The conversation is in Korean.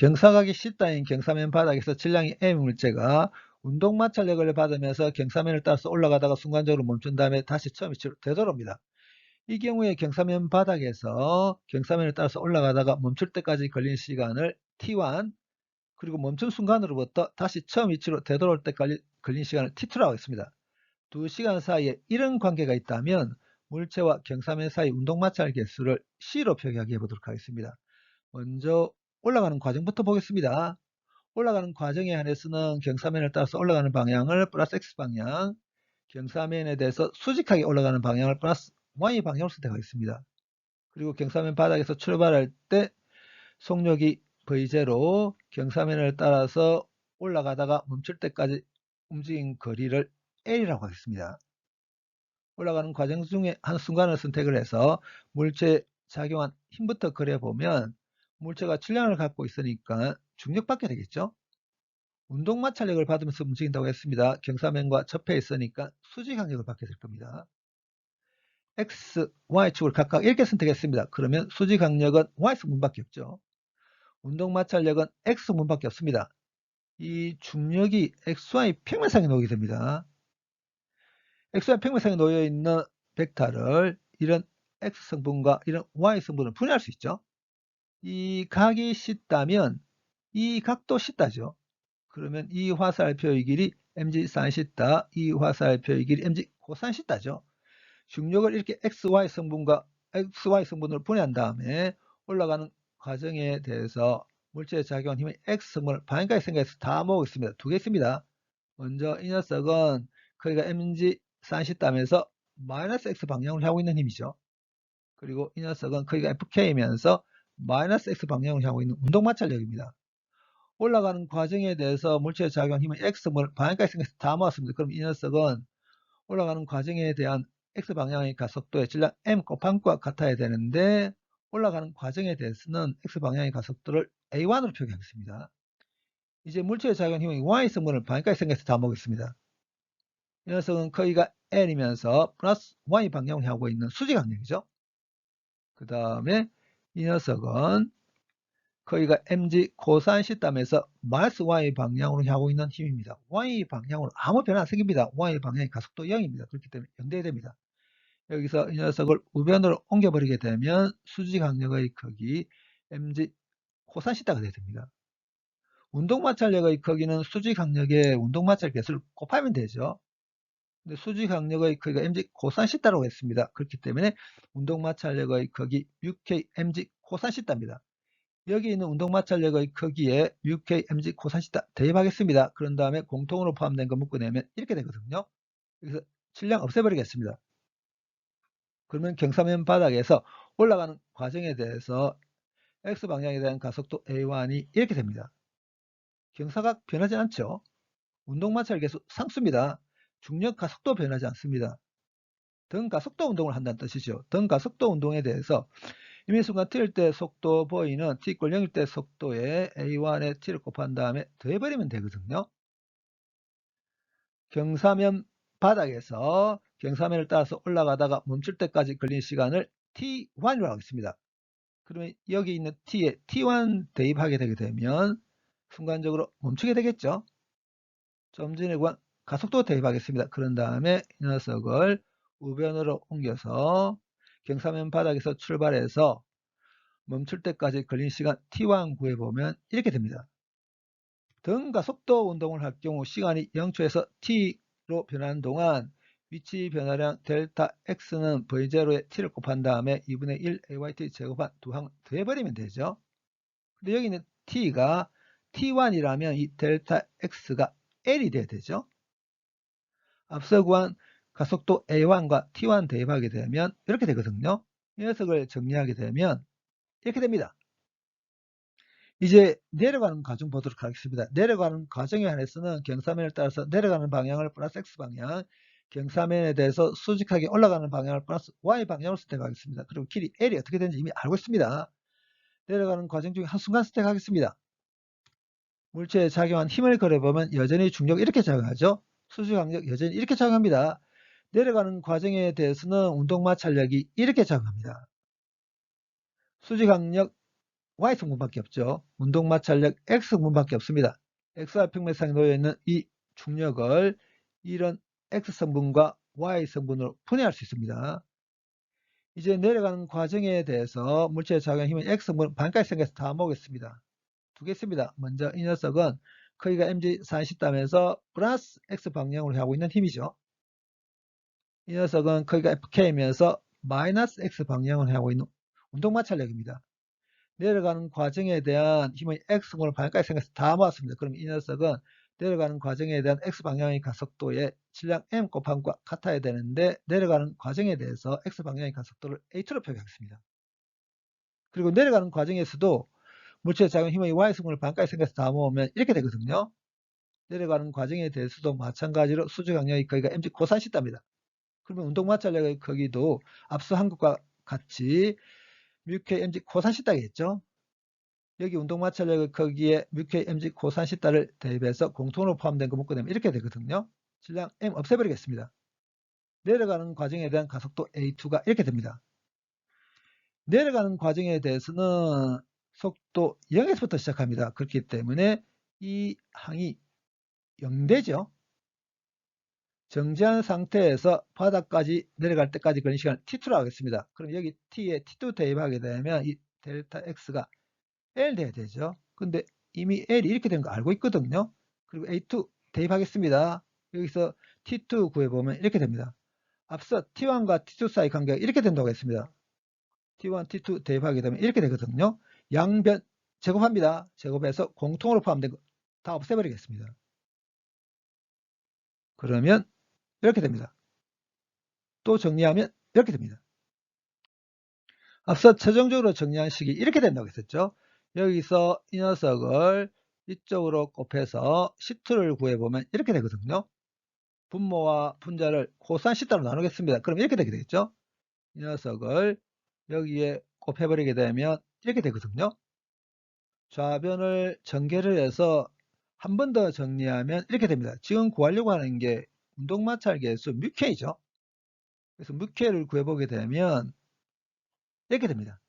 경사각이 C따인 경사면 바닥에서 질량이 M 물체가 운동 마찰력을 받으면서 경사면을 따라서 올라가다가 순간적으로 멈춘 다음에 다시 처음 위치로 되돌아옵니다. 이 경우에 경사면 바닥에서 경사면을 따라서 올라가다가 멈출 때까지 걸린 시간을 T1, 그리고 멈춘 순간으로부터 다시 처음 위치로 되돌아올 때까지 걸린 시간을 T2라고 했습니다. 두 시간 사이에 이런 관계가 있다면 물체와 경사면 사이 운동 마찰 개수를 C로 표기하게 해보도록 하겠습니다. 먼저 올라가는 과정부터 보겠습니다. 올라가는 과정에 한해서는 경사면을 따라서 올라가는 방향을 플러스 X방향, 경사면에 대해서 수직하게 올라가는 방향을 플러스 Y방향으로 선택하겠습니다. 그리고 경사면 바닥에서 출발할 때 속력이 V0, 경사면을 따라서 올라가다가 멈출 때까지 움직인 거리를 L이라고 하겠습니다. 올라가는 과정 중에 한 순간을 선택을 해서 물체에 작용한 힘부터 그려보면 물체가 질량을 갖고 있으니까 중력받게 되겠죠. 운동 마찰력을 받으면서 움직인다고 했습니다. 경사면과 접해 있으니까 수직 강력을 받게 될 겁니다. X, Y축을 각각 이렇게 선택했습니다. 그러면 수직 강력은 Y승분밖에 없죠. 운동 마찰력은 X승분밖에 없습니다. 이 중력이 XY 평면상에 놓이게 됩니다. XY 평면상에 놓여 있는 벡터를 이런 X성분과 이런 Y성분을 분해할 수 있죠. 이 각이 C다면 이 각도 C다죠. 그러면 이 화살표의 길이 mg sin θ, 이 화살표의 길이 mg 코사인 θ죠. 중력을 이렇게 XY 성분과 XY 성분을 분해한 다음에 올라가는 과정에 대해서 물체에 작용한 힘의 X 성분을 방향까지 생각해서 다 모으겠습니다. 두 개 있습니다. 먼저 이 녀석은 거기가 mg sin θ면서 마이너스 X 방향으로 향하고 있는 힘이죠. 그리고 이 녀석은 거기가 FK이면서 마이너스 X 방향으로 향하고 있는 운동 마찰력입니다. 올라가는 과정에 대해서 물체에 작용한 힘은 X를 방향까지 생각해서 다 모았습니다. 그럼 이 녀석은 올라가는 과정에 대한 X방향의 가속도의 질량 M 곱함과 같아야 되는데 올라가는 과정에 대해서는 X방향의 가속도를 A1으로 표기하겠습니다. 이제 물체에 작용한 힘은 Y성분을 방향까지 생각해서 다 모으겠습니다. 이 녀석은 거기가 N이면서 플러스 Y방향으로 향하고 있는 수직항력이죠. 그 다음에 이 녀석은 거기가 mg 코사인 θ면서 마이너스 y 방향으로 향하고 있는 힘입니다. y 방향으로 아무 변화 안 생깁니다. y 방향의 가속도 0입니다. 그렇기 때문에 0대 됩니다. 여기서 이 녀석을 우변으로 옮겨버리게 되면 수직항력의 크기 mg 코사인 θ가 됩니다. 운동마찰력의 크기는 수직항력의 운동마찰 개수를 곱하면 되죠. 근데 수직항력의 크기가 mg 코사인 θ라고 했습니다. 그렇기 때문에 운동마찰력의 크기 6k mg 코사인 θ입니다. 여기 있는 운동마찰력의 크기에 6K mg 코사인 θ 대입하겠습니다. 그런 다음에 공통으로 포함된 거 묶어내면 이렇게 되거든요. 여기서 질량 없애버리겠습니다. 그러면 경사면 바닥에서 올라가는 과정에 대해서 X방향에 대한 가속도 A1이 이렇게 됩니다. 경사각 변하지 않죠. 운동마찰 계수 상수입니다. 중력 가속도 변하지 않습니다. 등 가속도 운동을 한다는 뜻이죠. 등 가속도 운동에 대해서 임의순간 t일 때 속도 보이는 t = 0일 때 속도에 a1에 t를 곱한 다음에 더해버리면 되거든요. 경사면 바닥에서 경사면을 따라서 올라가다가 멈출 때까지 걸린 시간을 t1이라고 하겠습니다. 그러면 여기 있는 t에 t1 대입하게 되게 되면 순간적으로 멈추게 되겠죠. 좀 전에 구한 가속도 대입하겠습니다. 그런 다음에 이 녀석을 우변으로 옮겨서 경사면 바닥에서 출발해서 멈출 때까지 걸린 시간 t1 구해보면 이렇게 됩니다. 등가 속도 운동을 할 경우 시간이 0초에서 t로 변하는 동안 위치 변화량 델타 x는 v0에 t를 곱한 다음에 2분의 1 ayt 제곱한 두 항 더해버리면 되죠. 근데 여기 있는 t가 t1이라면 이 델타 x가 l이 돼야 되죠. 앞서 구한 가속도 a1과 t1 대입하게 되면 이렇게 되거든요. 이 녀석을 정리하게 되면 이렇게 됩니다. 이제 내려가는 과정 보도록 하겠습니다. 내려가는 과정에 한해서는 경사면을 따라서 내려가는 방향을 플러스 X방향, 경사면에 대해서 수직하게 올라가는 방향을 플러스 Y방향으로 선택하겠습니다. 그리고 길이 L이 어떻게 되는지 이미 알고 있습니다. 내려가는 과정 중에 한순간 선택하겠습니다. 물체에 작용한 힘을 그려보면 여전히 중력이 이렇게 작용하죠. 수직항력 여전히 이렇게 작용합니다. 내려가는 과정에 대해서는 운동마찰력이 이렇게 작용합니다. 수직항력 Y 성분밖에 없죠. 운동 마찰력 X 성분밖에 없습니다. XY 평면상에 놓여있는 이 중력을 이런 X 성분과 Y 성분으로 분해할 수 있습니다. 이제 내려가는 과정에 대해서 물체의 작용 힘은 X 성분 반까지 생겨서 다 모으겠습니다. 두 개 있습니다. 먼저 이 녀석은 크기가 mg 40다면서 플러스 X 방향으로 하고 있는 힘이죠. 이 녀석은 크기가 fk이면서 마이너스 X 방향으로 하고 있는 운동 마찰력입니다. 내려가는 과정에 대한 힘은 X분을 반까지 생겨서 다 모았습니다. 그럼 이 녀석은 내려가는 과정에 대한 X방향의 가속도에 질량 M 곱함과 같아야 되는데 내려가는 과정에 대해서 X방향의 가속도를 A2로 표기하겠습니다. 그리고 내려가는 과정에서도 물체의 작용 힘의 Y승분을 반까지 생겨서 다 모으면 이렇게 되거든요. 내려가는 과정에 대해서도 마찬가지로 수직 강력의 크기가 mg 코산시다입니다. 그러면 운동 마찰력의 크기도 앞서 한 것과 같이 뮤K mg 코산시다겠죠. 여기 운동 마찰력의 크기에 뮤K mg 코산시다를 대입해서 공통으로 포함된 거 묶어내면 이렇게 되거든요. 질량 m 없애버리겠습니다. 내려가는 과정에 대한 가속도 a2가 이렇게 됩니다. 내려가는 과정에 대해서는 속도 0에서부터 시작합니다. 그렇기 때문에 이 항이 0되죠. 정지한 상태에서 바닥까지 내려갈 때까지 걸리는 시간을 t2로 하겠습니다. 그럼 여기 t에 t2 대입하게 되면 이 델타 x가 L 돼야 되죠. 근데 이미 L이 이렇게 되는 거 알고 있거든요. 그리고 A2 대입하겠습니다. 여기서 T2 구해보면 이렇게 됩니다. 앞서 T1과 T2 사이 관계가 이렇게 된다고 했습니다. T1, T2 대입하게 되면 이렇게 되거든요. 양변 제곱합니다. 제곱해서 공통으로 포함된 거 다 없애버리겠습니다. 그러면 이렇게 됩니다. 또 정리하면 이렇게 됩니다. 앞서 최종적으로 정리한 식이 이렇게 된다고 했었죠. 여기서 이 녀석을 이쪽으로 곱해서 시트를 구해보면 이렇게 되거든요. 분모와 분자를 코산 시타로 나누겠습니다. 그럼 이렇게 되게 되겠죠. 이 녀석을 여기에 곱해버리게 되면 이렇게 되거든요. 좌변을 전개를 해서 한 번 더 정리하면 이렇게 됩니다. 지금 구하려고 하는 게 운동마찰계수 뮤K죠. 그래서 뮤K를 구해보게 되면 이렇게 됩니다.